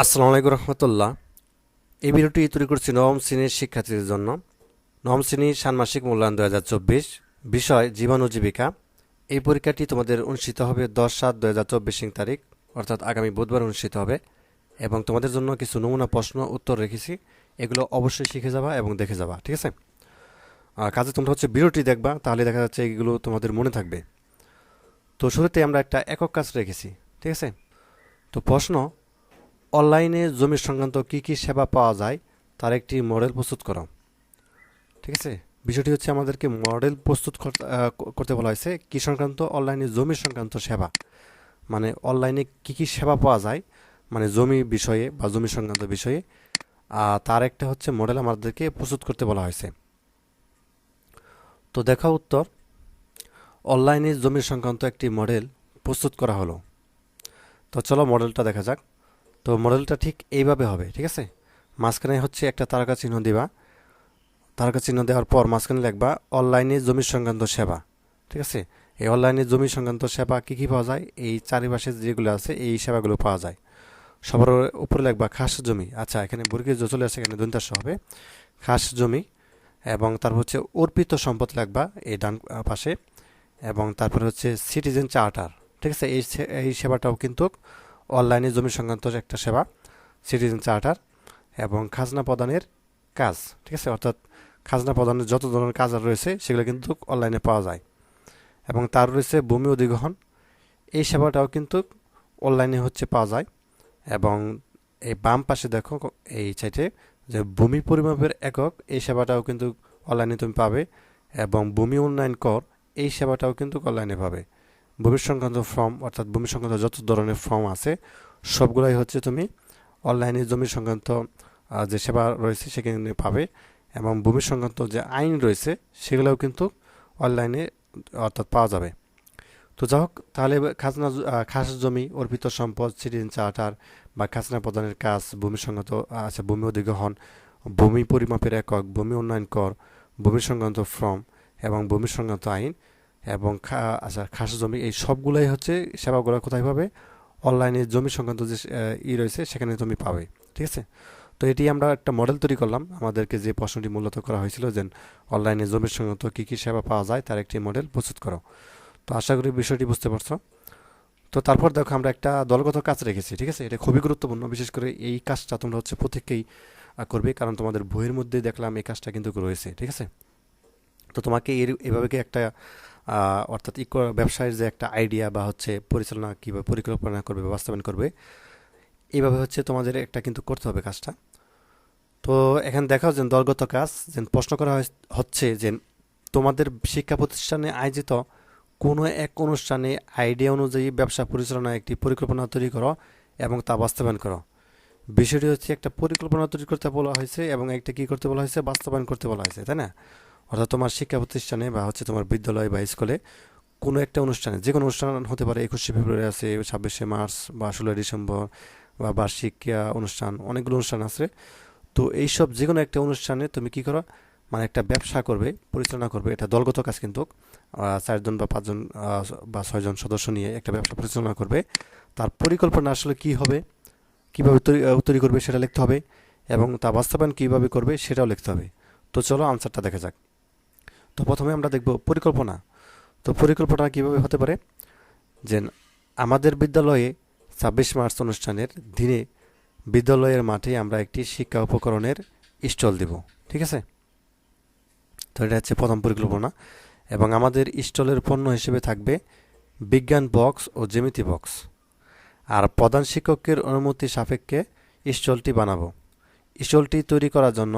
আসসালামু আলাইকুম রহমতুল্লাহ। এই ভিডিওটি তৈরি করছি নবম শ্রেণীর শিক্ষার্থীদের জন্য। নবম শ্রেণীর ষান্মাসিক মূল্যায়ন 2024, বিষয় জীবন ও জীবিকা। এই পরীক্ষাটি তোমাদের অনুষ্ঠিত হবে 10/7/2024 তারিখ, অর্থাৎ আগামী বুধবার অনুষ্ঠিত হবে। এবং তোমাদের জন্য কিছু নমুনা প্রশ্ন উত্তর রেখেছি, এগুলো অবশ্যই শিখে যাবা এবং দেখে যাবা, ঠিক আছে? কাজে তোমরা ভিডিওটি দেখবা, তাহলে দেখা যাচ্ছে এগুলো তোমাদের মনে থাকবে। তো শুরুতে আমরা একটা একক কাজ রেখেছি, ঠিক আছে? তো প্রশ্ন: অনলাইনে জমি সংক্রান্ত কী কী সেবা পাওয়া যায় তার একটি মডেল প্রস্তুত করো। ঠিক আছে, বিষয়টি আমাদেরকে মডেল প্রস্তুত করতে বলা হয়েছে কী সংক্রান্ত? অনলাইনে জমি সংক্রান্ত সেবা, মানে অনলাইনে কী কী সেবা পাওয়া যায়, মানে জমি বিষয়ে বা জমি সংক্রান্ত বিষয়ে তার একটা মডেল আমাদেরকে প্রস্তুত করতে বলা হয়েছে। তো দেখো উত্তর: অনলাইনে জমি সংক্রান্ত একটি মডেল প্রস্তুত করা হলো। তো চলো মডেলটা দেখা যাক। তো মডেলটা ঠিক এইভাবে হবে, ঠিক আছে? মাঝখানে একটা তারকা চিহ্ন দিবা, তারকা চিহ্ন দেওয়ার পর মাঝখানে লিখবা অনলাইনে জমি সংক্রান্ত সেবা। ঠিক আছে, এই অনলাইনে জমি সংক্রান্ত সেবা কী কী পাওয়া যায়, এই চারিপাশে যেগুলো আছে এই সেবাগুলো পাওয়া যায়। সবার উপরে লিখবা খাস জমি। আচ্ছা, এখানে বর্গীয় জ চলে আসে, এখানে দন্তাস্য হবে, খাস জমি। এবং তারপর অর্পিত সম্পদ লিখবা এই ডান পাশে। এবং তারপরে সিটিজেন চার্টার। ঠিক আছে, এই সেবাটাও কিন্তু অনলাইনে জমি সংক্রান্ত একটা সেবা, সিটিজেন চার্টার। এবং খাজনা প্রদানের কাজ, ঠিক আছে, অর্থাৎ খাজনা প্রদানের যত ধরনের কাজ রয়েছে সেগুলো কিন্তু অনলাইনে পাওয়া যায়। এবং তার রয়েছে ভূমি অধিগ্রহণ, এই সেবাটাও কিন্তু অনলাইনে পাওয়া যায়। এবং এই বাম পাশে দেখো এই সাইটে যে ভূমি পরিমাপের একক, এই সেবাটাও কিন্তু অনলাইনে তুমি পাবে। এবং ভূমি উন্নয়ন কর, এই সেবাটাও কিন্তু অনলাইনে পাবে। ভূমি সংক্রান্ত ফর্ম, অর্থাৎ ভূমি সংক্রান্ত যত ধরনের ফর্ম আছে সবগুলাই তুমি অনলাইনে জমি সংক্রান্ত যে সেবা রয়েছে সেখানে পাবে। এবং ভূমি সংক্রান্ত যে আইন রয়েছে সেগুলোও কিন্তু অনলাইনে অর্থাৎ পাওয়া যাবে। তো যাই হোক, তাহলে খাস জমি, অর্পিত সম্পদ, সিটিজেন চার্টার বা খাজনা প্রদানের কাজ, ভূমি সংক্রান্ত ভূমি অধিগ্রহণ, ভূমি পরিমাপের একক, ভূমি উন্নয়ন কর, ভূমি সংক্রান্ত ফর্ম এবং ভূমি সংক্রান্ত আইন এবং খাস জমি, এই সবগুলাই সেবাগুলো কোথায় পাবে? অনলাইনে জমি সংক্রান্ত যে রয়েছে সেখানে তুমি পাবে। ঠিক আছে, তো এটি আমরা একটা মডেল তৈরি করলাম। আমাদেরকে যে প্রশ্নটি মূলত করা হয়েছিল যে অনলাইনে জমি সংক্রান্ত কী কী সেবা পাওয়া যায় তার একটি মডেল প্রস্তুত করো। তো আশা করি বিষয়টি বুঝতে পারছো। তো তারপর দেখো আমরা একটা দলগত কাজ রেখেছি। ঠিক আছে, এটা খুবই গুরুত্বপূর্ণ, বিশেষ করে এই কাজটা তোমরা প্রত্যেকেই করবে, কারণ তোমাদের বইয়ের মধ্যে দেখলাম এই কাজটা কিন্তু রয়েছে। ঠিক আছে, তো তোমাকে এভাবে কি একটা অর্থাৎ ব্যবসায়ের যে একটা আইডিয়া বা পরিচালনা কীভাবে পরিকল্পনা করবে, বাস্তবায়ন করবে, এইভাবে তোমাদের একটা কিন্তু করতে হবে কাজটা। তো এখানে দেখাও যে দলগত কাজ, যে প্রশ্ন করা হচ্ছে যে তোমাদের শিক্ষা প্রতিষ্ঠানে আয়োজিত কোনো এক অনুষ্ঠানে আইডিয়া অনুযায়ী ব্যবসা পরিচালনায় একটি পরিকল্পনা তৈরি করো এবং তা বাস্তবায়ন করো। বিষয়টি একটা পরিকল্পনা তৈরি করতে বলা হয়েছে এবং একটা কি করতে বলা হয়েছে, বাস্তবায়ন করতে বলা হয়েছে, তাই না? অর্থাৎ তোমার শিক্ষা প্রতিষ্ঠানে বা তোমার বিদ্যালয় বা স্কুলে কোনো একটা অনুষ্ঠানে, যে কোনো অনুষ্ঠান হতে পারে, 21শে ফেব্রুয়ারি আছে, 26শে মার্চ বা 16ই ডিসেম্বর বা বার্ষিক অনুষ্ঠান, অনেকগুলো অনুষ্ঠান আছে। তো এইসব যে কোনো একটা অনুষ্ঠানে তুমি কি করো, মানে একটা ব্যবসা করবে, পরিচালনা করবে। এটা দলগত কাজ কিন্তু 4জন বা 5জন বা 6জন সদস্য নিয়ে একটা ব্যবসা পরিচালনা করবে। তার পরিকল্পনা আসলে কি হবে, কীভাবে তৈরি করবে সেটা লিখতে হবে, এবং তা বাস্তবায়ন কীভাবে করবে সেটাও লিখতে হবে। তো চলো আনসারটা দেখা যাক। তো প্রথমে আমরা দেখব পরিকল্পনা। তো পরিকল্পনা কীভাবে হতে পারে, যে আমাদের বিদ্যালয়ে 26 মার্চ অনুষ্ঠানের দিনে বিদ্যালয়ের মাঠে আমরা একটি শিক্ষা উপকরণের স্টল দেব। ঠিক আছে, তো এটা প্রথম পরিকল্পনা। এবং আমাদের স্টলের পণ্য হিসেবে থাকবে বিজ্ঞান বক্স ও জ্যামিতি বক্স। আর প্রধান শিক্ষকের অনুমতি সাপেক্ষে স্টলটি বানাবো। স্টলটি তৈরি করার জন্য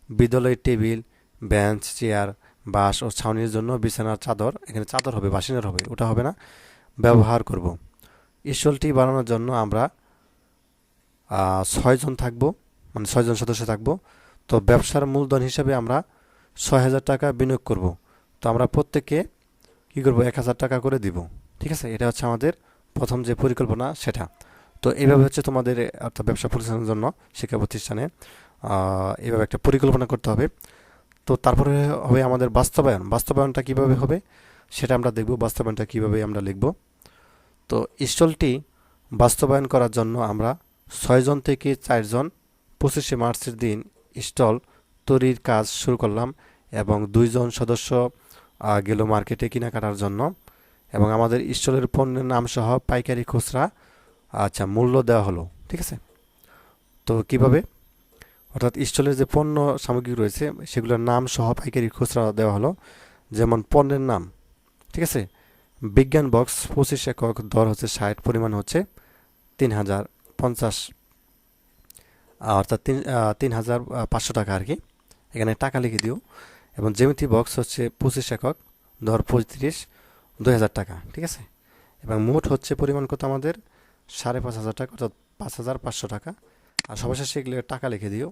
বিদ্যালয়ের টেবিল, বেঞ্চ, চেয়ার, বাঁশ ও ছাউনির জন্য বিছানার চাদর, এখানে চাদর হবে, বাসিনার হবে, ওটা হবে না, ব্যবহার করব। স্টলটি বানানোর জন্য আমরা 6জন থাকবো, মানে 6জন সদস্য থাকবো। তো ব্যবসার মূলধন হিসাবে আমরা 6,000 টাকা বিনিয়োগ করব। তো আমরা প্রত্যেকে কী করব, 1,000 টাকা করে দিব। ঠিক আছে, এটা আমাদের প্রথম যে পরিকল্পনা সেটা। তো এইভাবে তোমাদের অর্থাৎ ব্যবসা পরিচালনার জন্য শিক্ষা প্রতিষ্ঠানে এইভাবে একটা পরিকল্পনা করতে হবে। তো তারপরে হবে আমাদের বাস্তবায়ন। বাস্তবায়নটা কিভাবে হবে সেটা আমরা দেখব, বাস্তবায়নটা কিভাবে আমরা লিখব। তো স্টলটি বাস্তবায়ন করার জন্য আমরা 6 জন থেকে 4 জন 25শে মার্চের দিন স্টল তৈরির কাজ শুরু করলাম এবং 2 জন সদস্য গেল মার্কেটে কেনাকাটার জন্য এবং আমাদের স্টলের পণ্যের নাম সহ পাইকারি খুচরা মূল্য দেওয়া হলো। ঠিক আছে? তো কিভাবে, অর্থাৎ স্টলের যে পণ্য সামগ্রী রয়েছে সেগুলোর নাম সহ পাইকারি খুচরা দেওয়া হলো। যেমন পণ্যের নাম, ঠিক আছে, বিজ্ঞান বক্স 25 একক, দর হচ্ছে 60, পরিমাণ হচ্ছে 3050, অর্থাৎ 3500 টাকা আর কি, এখানে টাকা লিখে দিও। এবং জ্যামিতি বক্স হচ্ছে 25 একক, দর 35, 2000 টাকা। ঠিক আছে? এবং মোট হচ্ছে পরিমাণ কত আমাদের 5500 টাকা, অর্থাৎ 5500 টাকা। আর সবার শেষে এগুলো টাকা লিখে দিও।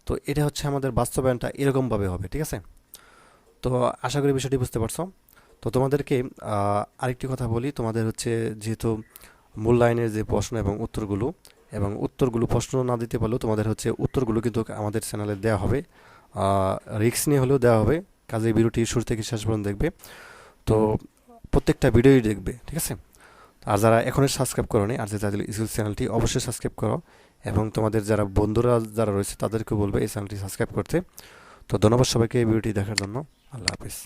তো এটা হচ্ছে আমাদের বাস্তবায়নটা এরকমভাবে হবে। ঠিক আছে? তো আশা করি বিষয়টি বুঝতে পারছো। তো তোমাদেরকে আরেকটি কথা বলি, তোমাদের হচ্ছে যেহেতু মূল্যায়নের যে প্রশ্ন এবং উত্তরগুলো প্রশ্ন না দিতে পারলেও তোমাদের হচ্ছে উত্তরগুলো কিন্তু আমাদের চ্যানেলে দেওয়া হবে, রিস্ক নিয়ে হলেও দেওয়া হবে। কাজে ভিডিওটি শুরু থেকে শেষ পর্যন্ত দেখবে। তো প্রত্যেকটা ভিডিওই দেখবে। ঠিক আছে? আর যারা এখনও সাবস্ক্রাইব করোনি, আর যে তাদের স্কুল চ্যানেলটি অবশ্যই সাবস্ক্রাইব করো এবং তোমাদের যারা বন্ধুরা যারা রয়েছে তাদেরকে বলবে এই চ্যানেলটি সাবস্ক্রাইব করতে। তো ধন্যবাদ সবাইকে এই ভিডিওটি দেখার জন্য। আল্লাহ হাফিজ।